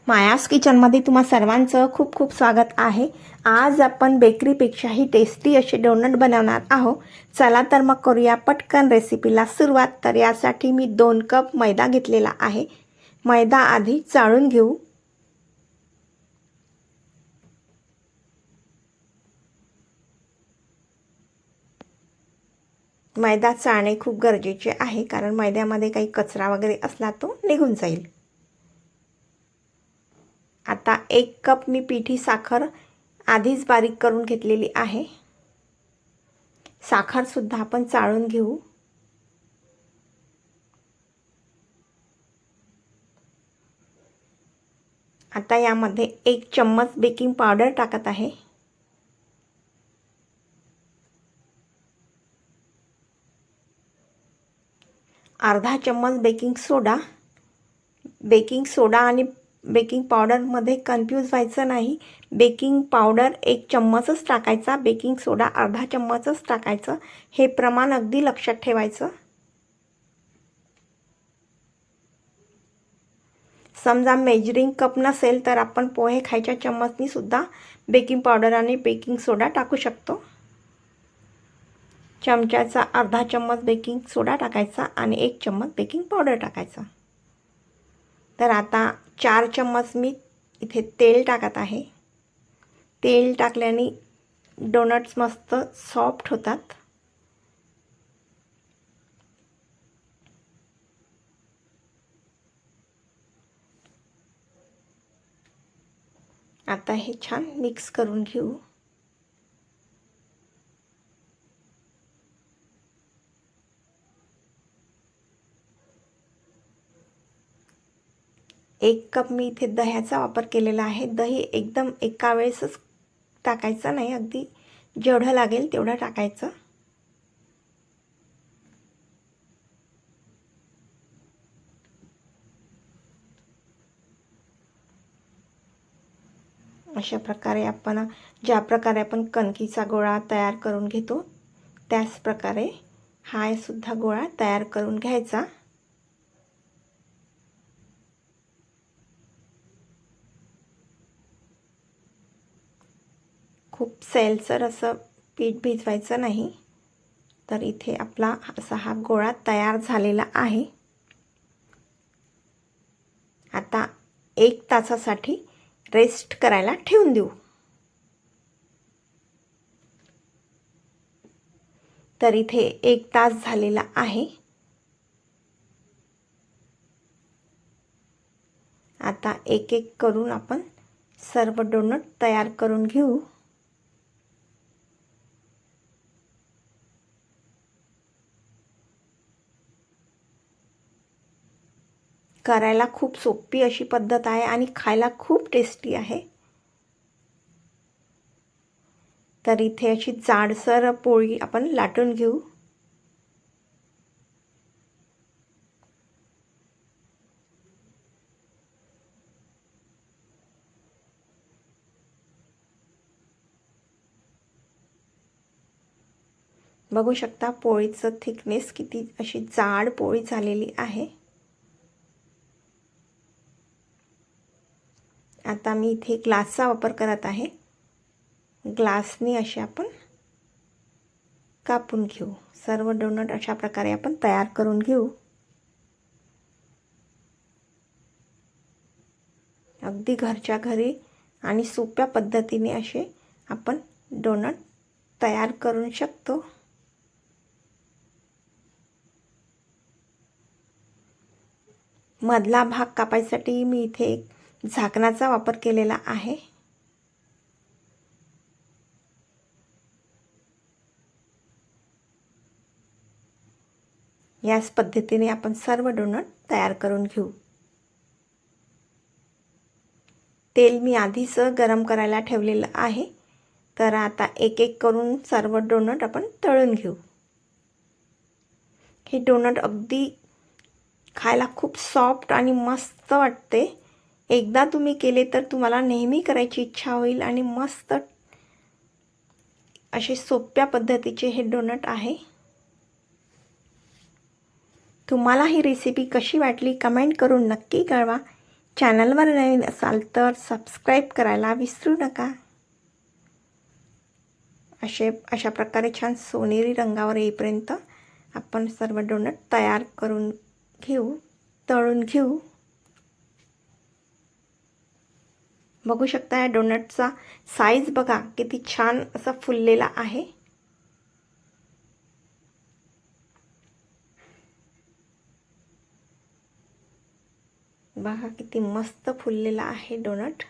मायास किचनमध्ये तुम्हा सर्वांचं खूप खूप स्वागत आहे। आज आपण बेकरीपेक्षाही टेस्टी असे डोनट बनवणार आहोत। चला तर मग करूया पटकन रेसिपीला सुरुवात। तर यासाठी मी 2 कप मैदा घेतलेला आहे। मैदा आधी चाळून घेऊ। मैदा चाळणे खूप गरजेचे आहे, कारण मैद्यामध्ये काही कचरा वगैरे असला तो निघून जाईल। आता 1 कप मी पिठी साखर आधीच बारीक करून घेतलेली आहे। साखर सुद्धा आपण चाळून घेऊ। आता यामध्ये 1 चम्मच बेकिंग पावडर टाकत आहे। अर्धा चम्मच बेकिंग सोडा आणि बेकिंग पावडरमध्ये कन्फ्यूज व्हायचं नाही। बेकिंग पावडर 1 चम्मचच टाकायचा, बेकिंग सोडा अर्धा चम्मचच टाकायचं। हे प्रमाण अगदी लक्षात ठेवायचं। समजा मेजरिंग कप नसेल तर आपण पोहे खायच्या चम्मचनी सुद्धा बेकिंग पावडर आणि बेकिंग सोडा टाकू शकतो। चमच्याचा अर्धा चम्मच बेकिंग सोडा टाकायचा आणि 1 चम्मच बेकिंग पावडर टाकायचा। तर आता 4 चम्मच मी इथे तेल टाकत आहे। तेल टाकल्याने डोनट्स मस्त सॉफ्ट होतात। आता हे छान मिक्स करून घेऊ। एक कप मी इथे दह्याचा वापर केलेला आहे। दही एकदम एका वेळेसच टाकायचं नाही, अगदी जेवढं लागेल तेवढं टाकायचं। अशा प्रकारे ज्या प्रकारे आपण कणकीचा गोळा तयार करून घेतो त्याच प्रकारे हा सुद्धा गोळा तयार करून घ्यायचा। खूप सैलसर असं पीठ भिजवायचं नाही। तर इथे आपला असा हा गोळा तयार झालेला आहे। आता 1 तासासाठी रेस्ट करायला ठेवून देऊ। तर इथे 1 तास झालेला आहे। आता एक एक करून आपण सर्व डोनट तयार करून घेऊ। करायला खूप सोपी अशी पद्धत आहे आणि खायला खूप टेस्टी आहे। तर इथे अशी जाडसर पोळी आपण लाटून घेऊ। बघू शकता पोळीचं थिकनेस किती अशी जाड पोळी झालेली आहे। आता मी इथे ग्लासचा वापर करत आहे। ग्लासने असे आपण कापून घेऊ। सर्व डोनट अशा प्रकारे आपण तयार करून घेऊ। अगदी घरच्या घरी आणि सोप्या पद्धतीने असे आपण डोनट तयार करू शकतो। मधला भाग कापायसाठी मी इथे एक झाकणाचा वापर केलेला आहे। याच पद्धतीने आपण सर्व डोनट तयार करून घेऊ। तेल मी आधीच गरम करायला ठेवलेलं आहे। तर आता एक एक करून सर्व डोनट आपण तळून घेऊ। हे डोनट अगदी खायला खूप सॉफ्ट आणि मस्त वाटते। एकदा तुम्ही केले तर तुम्हाला नेहमी करायची इच्छा होईल आणि मस्त असे सोप्या पद्धतीचे हे डोनट आहे। तुम्हाला ही रेसिपी कशी वाटली कमेंट करून नक्की कळवा। चॅनलवर नवीन असाल तर सबस्क्राईब करायला विसरू नका. अशा प्रकारे छान सोनेरी रंगावर येईपर्यंत आपण सर्व डोनट तयार करून घेऊ, तळून घेऊ. बघू शकता या डोनटचा साईज बघा किती छान असा फुललेला आहे. बघा किती मस्त फुललेला आहे डोनट.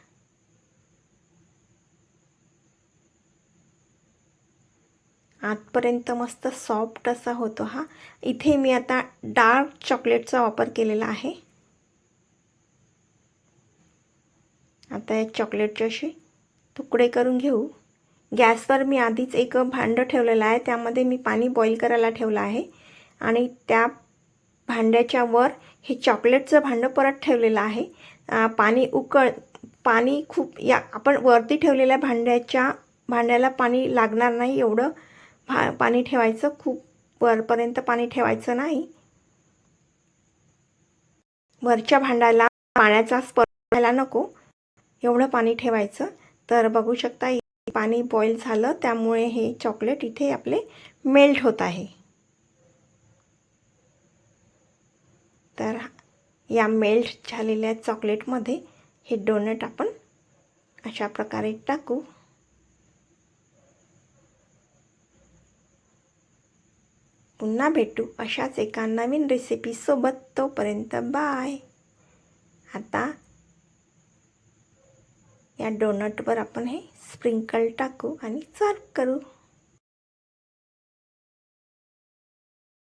आतपर्यंत मस्त सॉफ्ट असा होतो हा. इथे मी आता डार्क चॉकलेटचा वापर केलेला आहे. आता या चॉकलेटचे असे तुकडे करून घेऊ. गॅसवर मी आधीच एक भांडं ठेवलेलं आहे, त्यामध्ये मी पाणी बॉईल करायला ठेवलं आहे आणि त्या भांड्याच्या वर हे चॉकलेटचं भांडं परत ठेवलेलं आहे. पाणी खूप या आपण वरती ठेवलेल्या भांड्याला पाणी लागणार नाही एवढं पाणी ठेवायचं. खूप वरपर्यंत पाणी ठेवायचं नाही. वरच्या भांड्याला पाण्याचा स्पर्श व्हायला नको एवढं पाणी ठेवायचं. तर बघू शकता पाणी बॉईल झालं, त्यामुळे हे चॉकलेट इथे आपले मेल्ट होत आहे. तर या मेल्ट झालेल्या चॉकलेटमध्ये हे डोनट आपण अशा प्रकारे टाकू. पुन्हा भेटू अशाच एका नवीन रेसिपी सोबत. तोपर्यंत बाय. आता या डोनटवर आपण हे स्प्रिंकल टाकू आणि सर्व करू.